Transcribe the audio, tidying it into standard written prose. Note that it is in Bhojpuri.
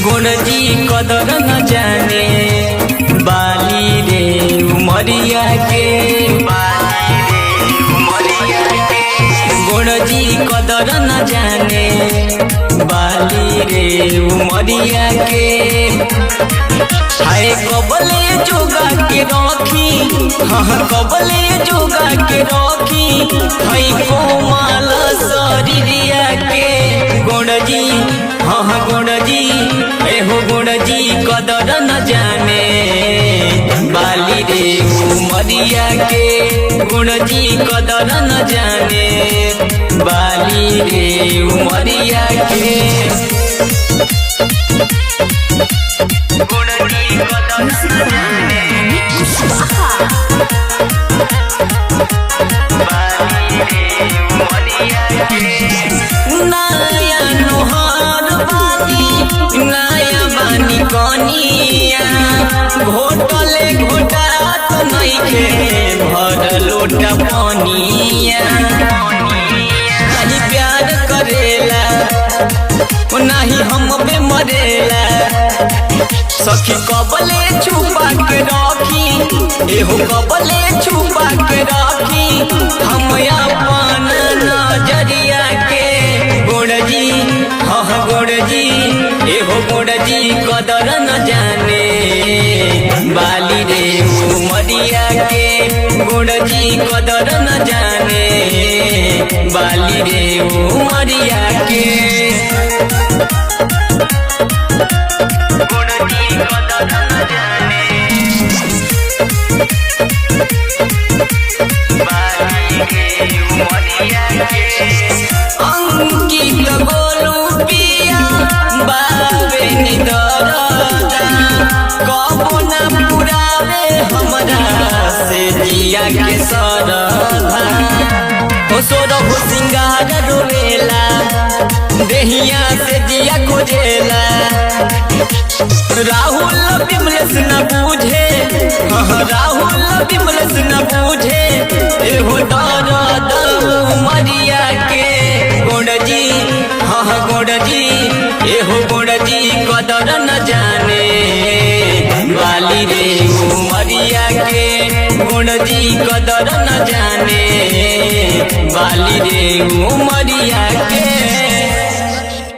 गुण जी कदर न जाने बाली रे उमरिया के गुण जी कदर न जाने बाली रे उमरिया के हाय कबले जोगा के रखी हाँ कबले जोगा के रखी हाय कोमल शरीरिया के गुण जी हाँ गुण जी एहो गुण जी कदर न जाने बाली रे उमरिया के गुण जी कदर न जाने बाली रे उमरिया के गुण जी कदर न जाने बाली रे उमरिया के नया नोहर नया बानी कनिया घोटले घोटात नइखे भर लोटा पनिया नहीं प्यार करेला नहीं हम पे मरेला सखी कबले छुपा के रखी एहो कबले छुपा के रखी हम अपन नजरिया के गुण जी हाँ गुण जी एहो गुण जी कदर न जाने बाली रे उमरिया के गुण जी कदर न जाने बाली रे उमरिया के गुण जी कदर न जाने बाली रे उमरिया के अंकित गोलू पिया बाबे निदरदा कबो न पुरावे हमरा से जिया के सरधा हो सोरो हो सिंगार रोवेला देहिया से जिया खोजेला राहुल विमलेश न बूझे राहुल विमलेश न बूझे एहो दर्द उमरिया के गुण जी हाँ गुण जी एहो गुण जी कदर न जाने बाली रे उमरिया के गुण जी कदर न जाने बाली रे उमरिया